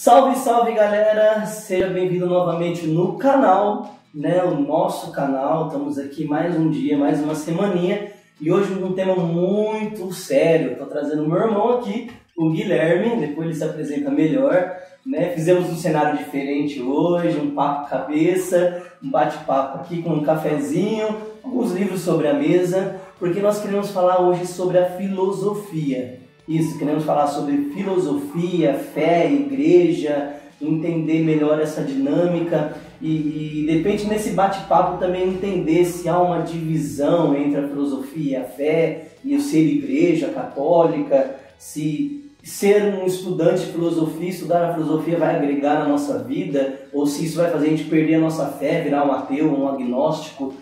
Salve, salve galera! Seja bem-vindo novamente no canal, o nosso canal. Estamos aqui mais um dia, mais uma semaninha e hoje um tema muito sério. Estou trazendo o meu irmão aqui, o Guilherme, depois ele se apresenta melhor. Fizemos um cenário diferente hoje, um papo cabeça, um bate-papo aqui com um cafezinho, alguns livros sobre a mesa, porque nós queremos falar hoje sobre a filosofia. Isso, queremos falar sobre filosofia, fé, igreja, entender melhor essa dinâmica e de repente nesse bate-papo também entender se há uma divisão entre a filosofia e a fé e o ser igreja católica, se ser um estudante de filosofia, estudar a filosofia vai agregar na nossa vida ou se isso vai fazer a gente perder a nossa fé, virar um ateu, um agnóstico.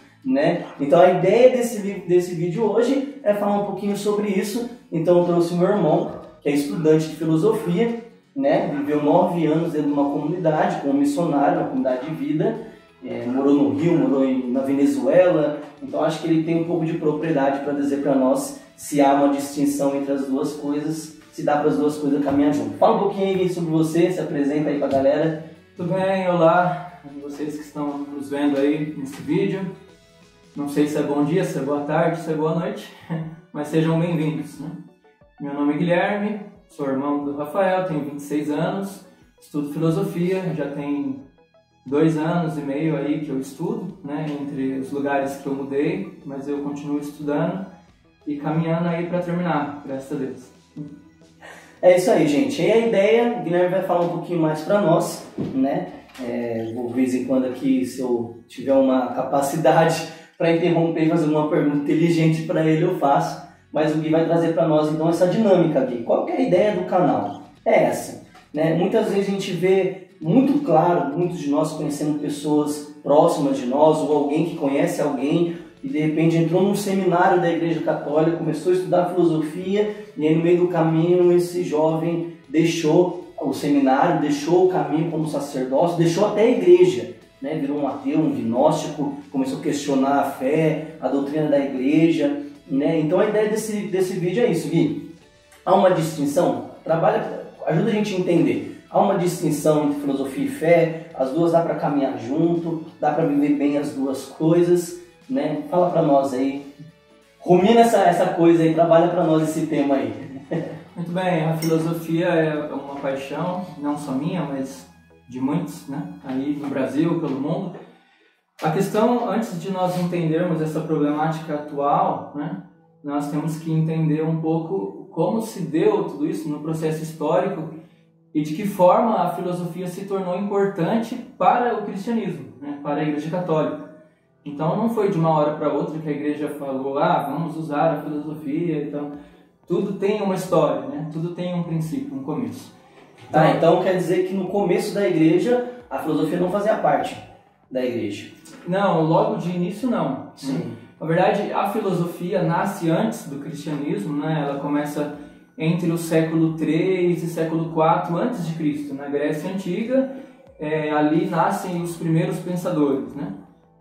Então a ideia desse vídeo hoje é falar um pouquinho sobre isso. Então eu trouxe o meu irmão, que é estudante de filosofia, viveu 9 anos dentro de uma comunidade, como missionário, uma comunidade de vida, morou no Rio, morou na Venezuela, então acho que ele tem um pouco de propriedade para dizer para nós se há uma distinção entre as duas coisas, se dá para as duas coisas caminhar junto. Fala um pouquinho aí sobre você, se apresenta aí para a galera. Tudo bem? Olá, vocês que estão nos vendo aí nesse vídeo. Não sei se é bom dia, se é boa tarde, se é boa noite, mas sejam bem-vindos. Meu nome é Guilherme, sou irmão do Rafael, tenho 26 anos, estudo filosofia, já tem 2 anos e meio aí que eu estudo, entre os lugares que eu mudei, mas eu continuo estudando e caminhando aí para terminar, graças a Deus. É isso aí, gente. E a ideia, o Guilherme vai falar um pouquinho mais para nós, vou de vez em quando aqui, se eu tiver uma capacidade para interromper e fazer uma pergunta inteligente para ele, eu faço. Mas o Gui vai trazer para nós, então, essa dinâmica aqui. Qual que é a ideia do canal? É essa. Muitas vezes a gente vê muito claro, muitos de nós conhecendo pessoas próximas de nós, ou alguém que conhece alguém, e de repente entrou num seminário da Igreja Católica, começou a estudar filosofia, e aí no meio do caminho esse jovem deixou o seminário, deixou o caminho como sacerdócio, deixou até a igreja. Virou um ateu, um gnóstico, começou a questionar a fé, a doutrina da igreja. Então a ideia desse vídeo é isso, Gui. Há uma distinção? Ajuda a gente a entender. Há uma distinção entre filosofia e fé, as duas dá para caminhar junto, dá para viver bem as duas coisas. Fala para nós aí, rumina essa coisa aí, trabalha para nós esse tema aí. Muito bem, a filosofia é uma paixão, não só minha, mas de muitos, aí no Brasil, pelo mundo. A questão, antes de nós entendermos essa problemática atual, nós temos que entender um pouco como se deu tudo isso no processo histórico e de que forma a filosofia se tornou importante para o cristianismo, para a Igreja Católica. Então não foi de uma hora para outra que a Igreja falou, vamos usar a filosofia, então tudo tem uma história, tudo tem um princípio, um começo. Então quer dizer que no começo da igreja a filosofia não fazia parte da igreja? Não, logo de início não. Sim. Na verdade, a filosofia nasce antes do cristianismo, ela começa entre o século III e século IV antes de Cristo, na Grécia Antiga. Ali nascem os primeiros pensadores,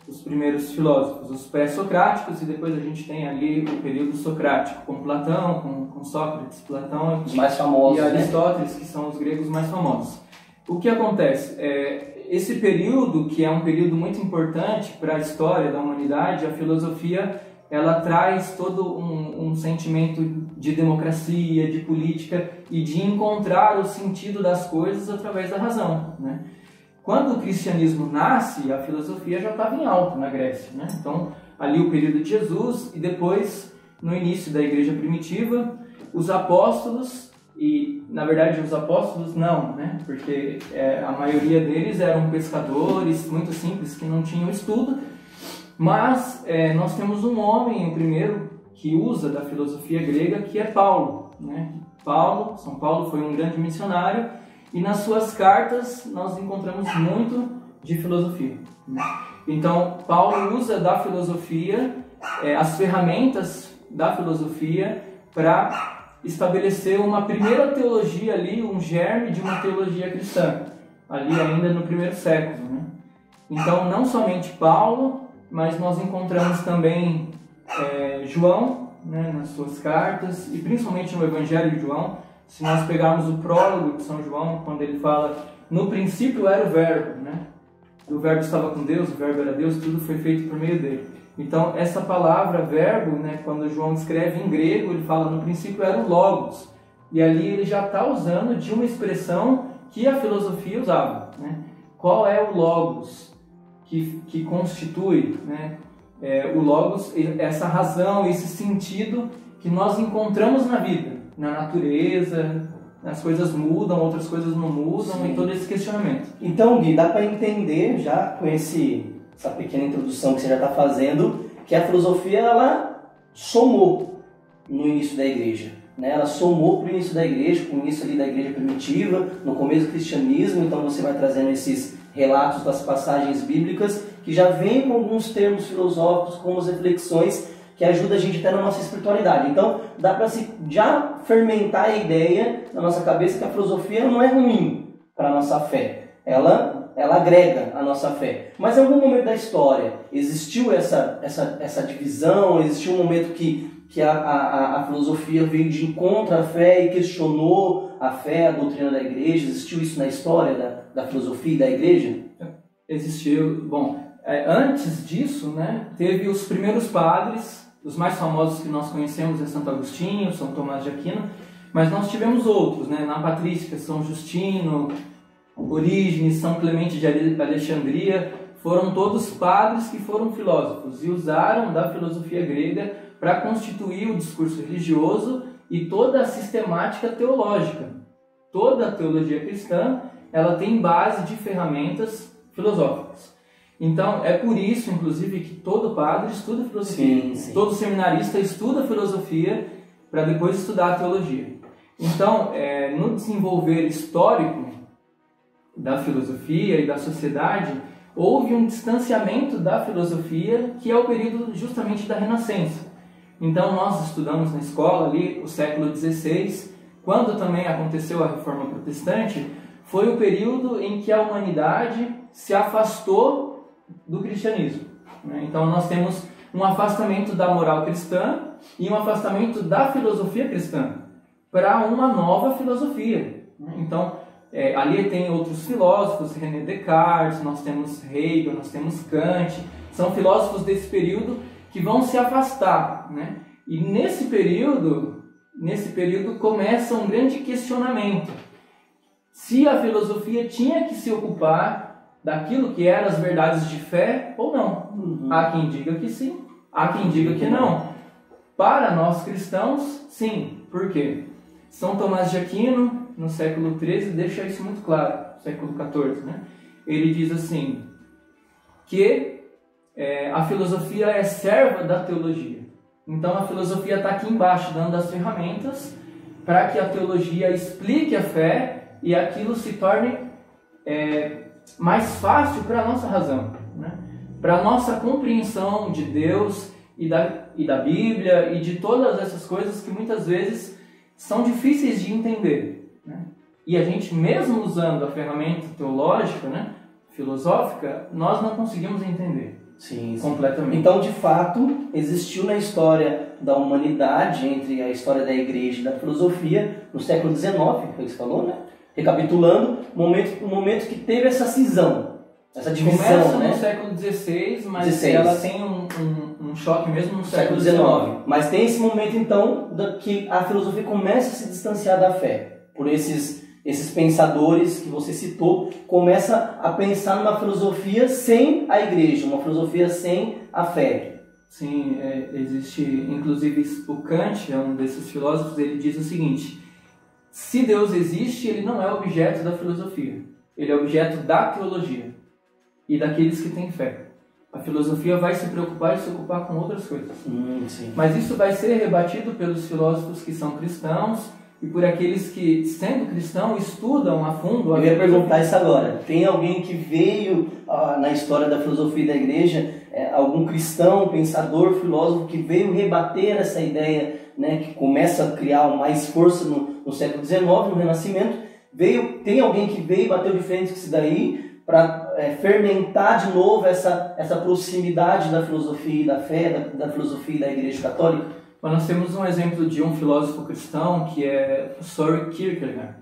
os primeiros filósofos, os pré-socráticos, e depois a gente tem ali o período socrático, com Platão, com Sócrates, Platão os mais famosos, e Aristóteles, que são os gregos mais famosos. O que acontece? Esse período, que é um período muito importante para a história da humanidade, a filosofia ela traz todo um sentimento de democracia, de política e de encontrar o sentido das coisas através da razão, Quando o cristianismo nasce, a filosofia já estava em alta na Grécia, Então, ali o período de Jesus e depois, no início da igreja primitiva, os apóstolos, e na verdade os apóstolos não, porque a maioria deles eram pescadores, muito simples, que não tinham estudo, mas nós temos um homem, o primeiro, que usa da filosofia grega, que é Paulo. São Paulo foi um grande missionário, e nas suas cartas nós encontramos muito de filosofia. Então, Paulo usa da filosofia, as ferramentas da filosofia, para estabelecer uma primeira teologia ali, um germe de uma teologia cristã, ali ainda no primeiro século. Então, não somente Paulo, mas nós encontramos também João, nas suas cartas, e principalmente no Evangelho de João, Se nós pegarmos o prólogo de São João, quando ele fala, no princípio era o Verbo, né? O Verbo estava com Deus, o Verbo era Deus, tudo foi feito por meio dele. Então, essa palavra verbo, né, quando João escreve em grego, ele fala, no princípio era o Logos. E ali ele já está usando de uma expressão que a filosofia usava, né? Qual é o Logos que constitui, né, o Logos, essa razão, esse sentido que nós encontramos na vida, na natureza, as coisas mudam, outras coisas não mudam, sim, e todo esse questionamento. Então, Gui, dá para entender, já com essa pequena introdução que você já está fazendo, que a filosofia ela somou no início da igreja. Né? Ela somou para o início da igreja, com o início ali da igreja primitiva, no começo do cristianismo, então você vai trazendo esses relatos das passagens bíblicas, que já vem com alguns termos filosóficos, com as reflexões, que ajuda a gente até na nossa espiritualidade. Então, dá para se já fermentar a ideia na nossa cabeça que a filosofia não é ruim para a nossa fé. Ela agrega a nossa fé. Mas em algum momento da história existiu essa divisão, existiu um momento que a filosofia veio de encontro à fé e questionou a fé, a doutrina da igreja. Existiu isso na história da filosofia e da igreja? Existiu. Bom, antes disso, né, teve os primeiros padres. Os mais famosos que nós conhecemos é Santo Agostinho, São Tomás de Aquino, mas nós tivemos outros, né? Na patrística, São Justino, Orígenes, São Clemente de Alexandria, foram todos padres que foram filósofos e usaram da filosofia grega para constituir o discurso religioso e toda a sistemática teológica. Toda a teologia cristã, ela tem base de ferramentas filosóficas. Então, é por isso, inclusive, que todo padre estuda filosofia. Sim, sim. Todo seminarista estuda filosofia para depois estudar a teologia. Então, no desenvolver histórico da filosofia e da sociedade, houve um distanciamento da filosofia, que é o período justamente da Renascença. Então, nós estudamos na escola ali o século XVI, quando também aconteceu a Reforma Protestante, foi o período em que a humanidade se afastou do cristianismo. Então nós temos um afastamento da moral cristã e um afastamento da filosofia cristã para uma nova filosofia. Então ali tem outros filósofos, René Descartes, nós temos Hegel, nós temos Kant, são filósofos desse período que vão se afastar, né? E nesse período começa um grande questionamento. Se a filosofia tinha que se ocupar daquilo que eram as verdades de fé ou não. Uhum. Há quem diga que sim, há quem diga que não. Para nós cristãos, sim. Por quê? São Tomás de Aquino, no século XIII, deixa isso muito claro, século XIV, né? Ele diz assim, que a filosofia é serva da teologia. Então a filosofia está aqui embaixo, dando as ferramentas para que a teologia explique a fé e aquilo se torne mais fácil para a nossa razão, né? Para a nossa compreensão de Deus e da Bíblia e de todas essas coisas que muitas vezes são difíceis de entender, né? E a gente, mesmo usando a ferramenta teológica, né, filosófica, nós não conseguimos entender. Sim. Completamente. Então, de fato, existiu na história da humanidade, entre a história da igreja e da filosofia, no século XIX, foi o que você falou, né? Recapitulando, o momento que teve essa cisão, essa divisão. Começa né? no século XVI, mas ela tem um choque mesmo no século XIX. Mas tem esse momento, então, que a filosofia começa a se distanciar da fé. Por esses pensadores que você citou, começa a pensar numa filosofia sem a igreja, uma filosofia sem a fé. Sim, existe, inclusive o Kant, é um desses filósofos, ele diz o seguinte: se Deus existe, ele não é objeto da filosofia, ele é objeto da teologia e daqueles que têm fé. A filosofia vai se preocupar e se ocupar com outras coisas. Sim. Mas isso vai ser rebatido pelos filósofos que são cristãos e por aqueles que, sendo cristão, estudam a fundo a Eu ia perguntar isso agora. Tem alguém que veio na história da filosofia e da igreja, algum cristão, pensador, filósofo que veio rebater essa ideia, né, que começa a criar mais força no século XIX, no Renascimento? Tem alguém que veio e bateu de frente com isso daí para fermentar de novo essa proximidade da filosofia e da fé, da filosofia e da igreja católica? Mas nós temos um exemplo de um filósofo cristão que é Søren Kierkegaard.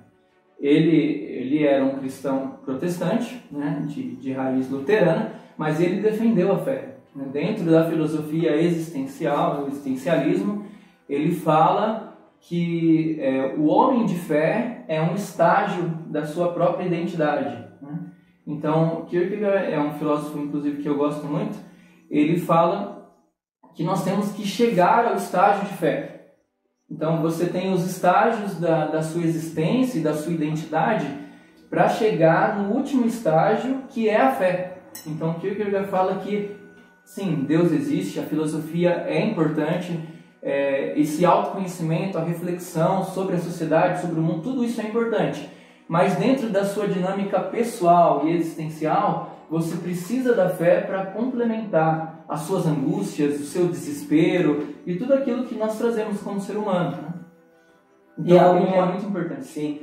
Ele era um cristão protestante, né, de raiz luterana, mas ele defendeu a fé. Né? Dentro da filosofia existencial, do existencialismo, ele fala que o homem de fé é um estágio da sua própria identidade. Né? Então, Kierkegaard é um filósofo, inclusive, que eu gosto muito. Ele fala que nós temos que chegar ao estágio de fé. Então, você tem os estágios da sua existência e da sua identidade para chegar no último estágio, que é a fé. Então, Kierkegaard fala que, sim, Deus existe, a filosofia é importante, esse autoconhecimento, a reflexão sobre a sociedade, sobre o mundo, tudo isso é importante. Mas dentro da sua dinâmica pessoal e existencial, você precisa da fé para complementar as suas angústias, o seu desespero e tudo aquilo que nós trazemos como ser humano. Né? Então, é muito importante. Sim.